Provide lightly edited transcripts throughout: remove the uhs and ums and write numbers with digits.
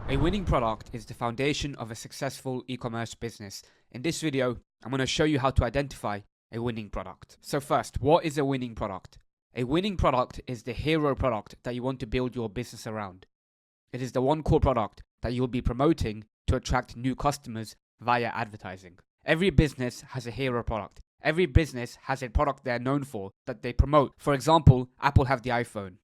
A winning product is the foundation of a successful e-commerce business. In this video, I'm going to show you how to identify a winning product. So first, what is a winning product? A winning product is the hero product that you want to build your business around. It is the one core product that you'll be promoting to attract new customers via advertising. Every business has a hero product. Every business has a product they're known for that they promote. For example, Apple have the iPhone.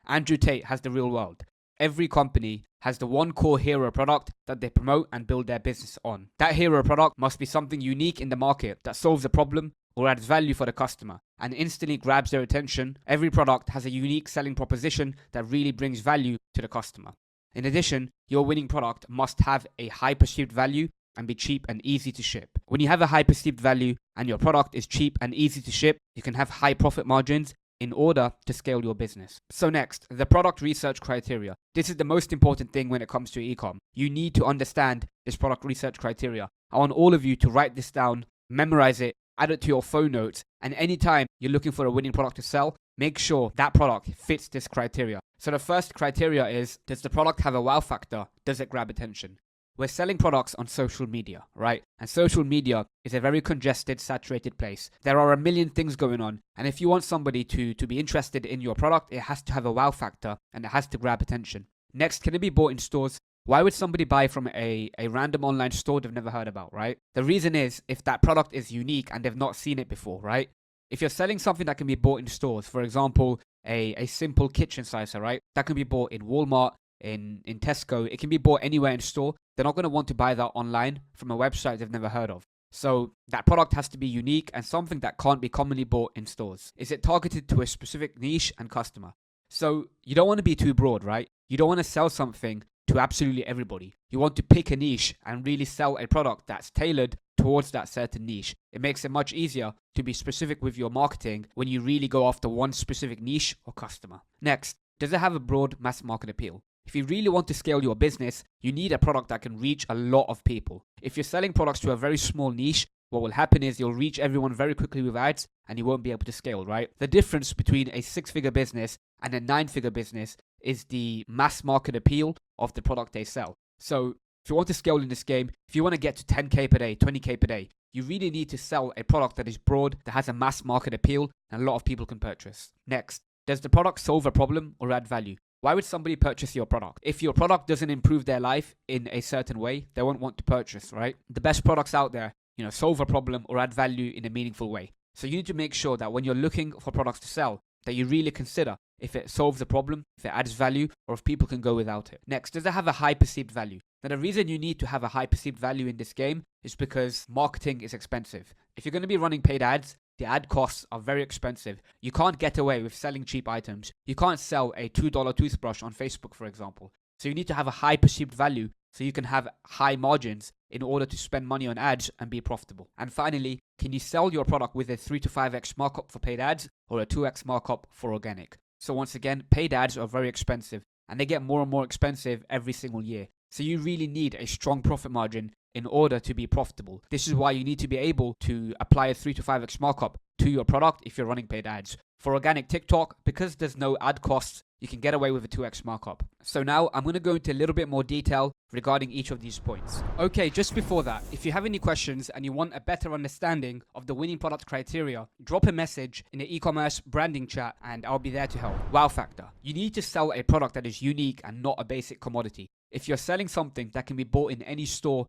Andrew Tate has the real world. Every company has the one core hero product that they promote and build their business on. That hero product must be something unique in the market that solves a problem or adds value for the customer and instantly grabs their attention. Every product has a unique selling proposition that really brings value to the customer. In addition, your winning product must have a high perceived value and be cheap and easy to ship. When you have a high perceived value and your product is cheap and easy to ship, you can have high profit margins in order to scale your business. So next, the product research criteria. This is the most important thing when it comes to e-com. You need to understand this product research criteria. I want all of you to write this down, memorize it, add it to your phone notes, and anytime you're looking for a winning product to sell, make sure that product fits this criteria. So the first criteria is, does the product have a wow factor? Does it grab attention? We're selling products on social media, right? And social media is a very congested, saturated place. There are a million things going on. And if you want somebody to be interested in your product, it has to have a wow factor and it has to grab attention. Next, can it be bought in stores? Why would somebody buy from a random online store they've never heard about, right? The reason is if that product is unique and they've not seen it before, right? If you're selling something that can be bought in stores, for example, a simple kitchen slicer, right? That can be bought in Walmart, in Tesco. It can be bought anywhere in store. They're not going to want to buy that online from a website they've never heard of. So that product has to be unique and something that can't be commonly bought in stores. Is it targeted to a specific niche and customer? So you don't want to be too broad, right? You don't want to sell something to absolutely everybody. You want to pick a niche and really sell a product that's tailored towards that certain niche. It makes it much easier to be specific with your marketing when you really go after one specific niche or customer. Next, does it have a broad mass market appeal? If you really want to scale your business, you need a product that can reach a lot of people. If you're selling products to a very small niche, what will happen is you'll reach everyone very quickly with ads and you won't be able to scale, right? The difference between a 6-figure business and a 9-figure business is the mass market appeal of the product they sell. So if you want to scale in this game, if you want to get to 10K per day, 20K per day, you really need to sell a product that is broad, that has a mass market appeal and a lot of people can purchase. Next, does the product solve a problem or add value? Why would somebody purchase your product? If your product doesn't improve their life in a certain way, they won't want to purchase, right? The best products out there, solve a problem or add value in a meaningful way. So you need to make sure that when you're looking for products to sell, that you really consider if it solves a problem, if it adds value, or if people can go without it. Next, does it have a high perceived value? Now, the reason you need to have a high perceived value in this game is because marketing is expensive. If you're going to be running paid ads, the ad costs are very expensive. You can't get away with selling cheap items. You can't sell a $2 toothbrush on Facebook, for example. So you need to have a high perceived value so you can have high margins in order to spend money on ads and be profitable. And finally, can you sell your product with a 3 to 5x markup for paid ads or a 2x markup for organic? So once again, paid ads are very expensive and they get more and more expensive every single year. So you really need a strong profit margin in order to be profitable. This is why you need to be able to apply a 3 to 5x markup to your product if you're running paid ads. For organic TikTok, because there's no ad costs, you can get away with a 2x markup. So now I'm going to go into a little bit more detail regarding each of these points. Okay, just before that, if you have any questions and you want a better understanding of the winning product criteria, drop a message in the e-commerce branding chat and I'll be there to help. Wow factor. You need to sell a product that is unique and not a basic commodity. If you're selling something that can be bought in any store,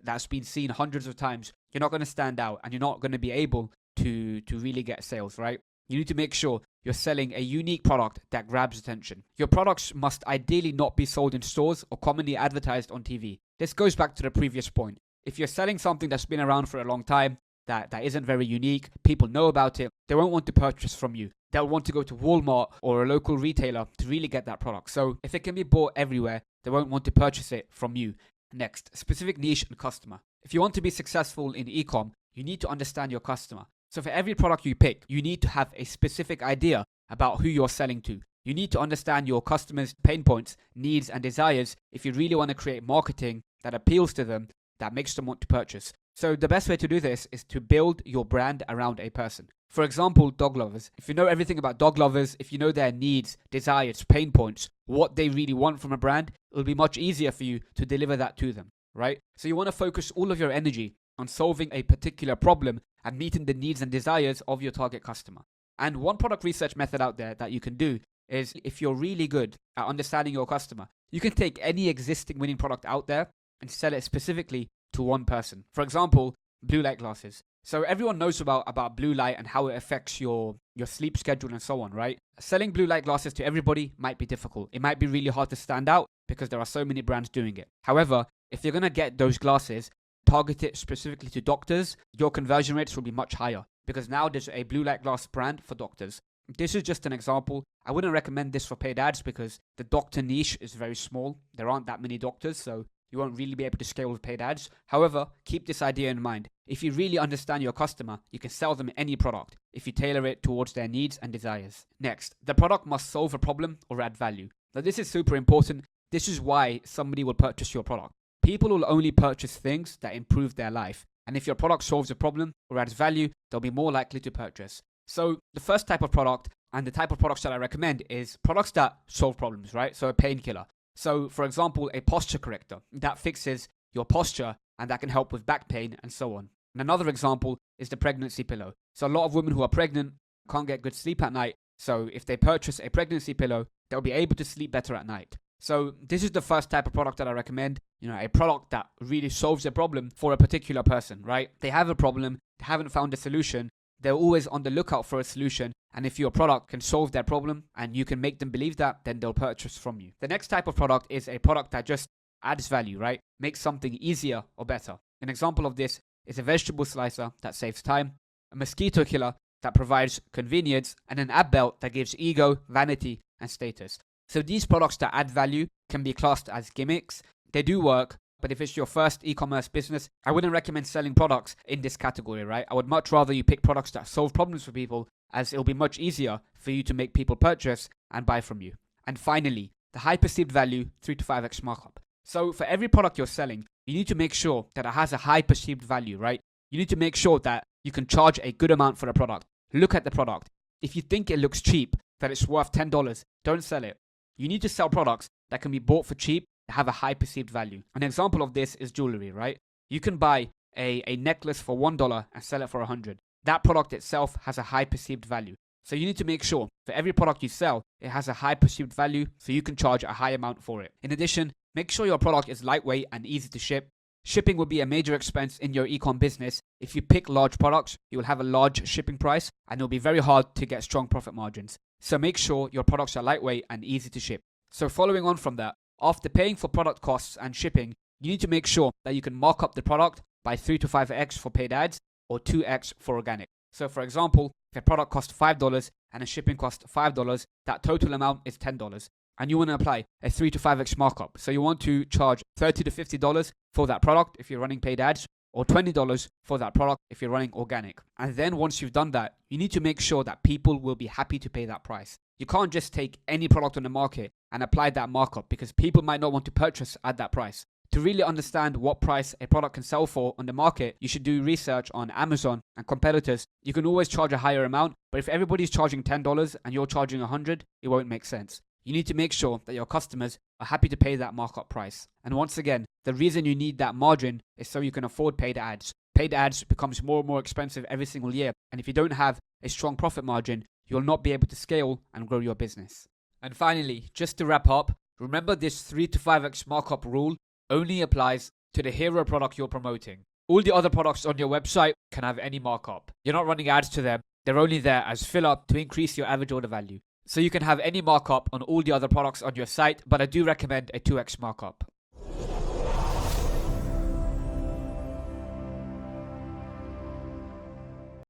that's been seen hundreds of times, you're not going to stand out and you're not going to be able to really get sales, right? You need to make sure you're selling a unique product that grabs attention. Your products must ideally not be sold in stores or commonly advertised on TV. This goes back to the previous point. If you're selling something that's been around for a long time, that isn't very unique, people know about it, they won't want to purchase from you. They'll want to go to Walmart or a local retailer to really get that product. So if it can be bought everywhere, they won't want to purchase it from you. Next, specific niche and customer. If you want to be successful in e-com, you need to understand your customer. So for every product you pick, you need to have a specific idea about who you're selling to. You need to understand your customers' pain points, needs, and desires if you really want to create marketing that appeals to them, that makes them want to purchase. So the best way to do this is to build your brand around a person. For example, dog lovers. If you know everything about dog lovers, if you know their needs, desires, pain points, what they really want from a brand, it'll be much easier for you to deliver that to them, right? So you want to focus all of your energy on solving a particular problem and meeting the needs and desires of your target customer. And one product research method out there that you can do is, if you're really good at understanding your customer, you can take any existing winning product out there and sell it specifically to one person. For example, blue light glasses. So everyone knows about blue light and how it affects your sleep schedule and so on, right? Selling blue light glasses to everybody might be difficult. It might be really hard to stand out because there are so many brands doing it. However, if you're going to get those glasses, target it specifically to doctors, your conversion rates will be much higher, because now there's a blue light glass brand for doctors. This is just an example. I wouldn't recommend this for paid ads because the doctor niche is very small. There aren't that many doctors, so you won't really be able to scale with paid ads. However, keep this idea in mind. If you really understand your customer, you can sell them any product if you tailor it towards their needs and desires. Next, the product must solve a problem or add value. Now, this is super important. This is why somebody will purchase your product. People will only purchase things that improve their life. And if your product solves a problem or adds value, they'll be more likely to purchase. So the first type of product, and the type of products that I recommend, is products that solve problems, right? So a painkiller. So for example, a posture corrector that fixes your posture and that can help with back pain and so on. And another example is the pregnancy pillow. So a lot of women who are pregnant can't get good sleep at night. So if they purchase a pregnancy pillow, they'll be able to sleep better at night. So this is the first type of product that I recommend, a product that really solves a problem for a particular person, right? They have a problem, they haven't found a solution, they're always on the lookout for a solution, and if your product can solve their problem and you can make them believe that, then they'll purchase from you. The next type of product is a product that just adds value, right? Makes something easier or better. An example of this is a vegetable slicer that saves time, a mosquito killer that provides convenience, and an ab belt that gives ego, vanity, and status. So these products that add value can be classed as gimmicks. They do work, but if it's your first e-commerce business, I wouldn't recommend selling products in this category, right? I would much rather you pick products that solve problems for people, as it'll be much easier for you to make people purchase and buy from you. And finally, the high perceived value 3 to 5x markup. So for every product you're selling, you need to make sure that it has a high perceived value, right? You need to make sure that you can charge a good amount for the product. Look at the product. If you think it looks cheap, that it's worth $10, don't sell it. You need to sell products that can be bought for cheap, that have a high perceived value. An example of this is jewelry, right? You can buy a necklace for $1 and sell it for $100. That product itself has a high perceived value. So you need to make sure for every product you sell, it has a high perceived value so you can charge a high amount for it. In addition, make sure your product is lightweight and easy to ship. Shipping will be a major expense in your e-com business. If you pick large products, you will have a large shipping price and it'll be very hard to get strong profit margins. So make sure your products are lightweight and easy to ship. So following on from that, after paying for product costs and shipping, you need to make sure that you can mark up the product by 3 to 5x for paid ads or 2x for organic. So for example, if a product costs $5 and a shipping costs $5, that total amount is $10. And you want to apply a 3 to 5x markup. So you want to charge $30 to $50 for that product if you're running paid ads, or $20 for that product if you're running organic. And then once you've done that, you need to make sure that people will be happy to pay that price. You can't just take any product on the market and apply that markup, because people might not want to purchase at that price. To really understand what price a product can sell for on the market, you should do research on Amazon and competitors. You can always charge a higher amount, but if everybody's charging $10 and you're charging $100, it won't make sense. You need to make sure that your customers are happy to pay that markup price. And once again, the reason you need that margin is so you can afford paid ads. Paid ads becomes more and more expensive every single year. And if you don't have a strong profit margin, you'll not be able to scale and grow your business. And finally, just to wrap up, remember this 3 to 5x markup rule only applies to the hero product you're promoting. All the other products on your website can have any markup. You're not running ads to them. They're only there as filler to increase your average order value. So you can have any markup on all the other products on your site, but I do recommend a 2x markup.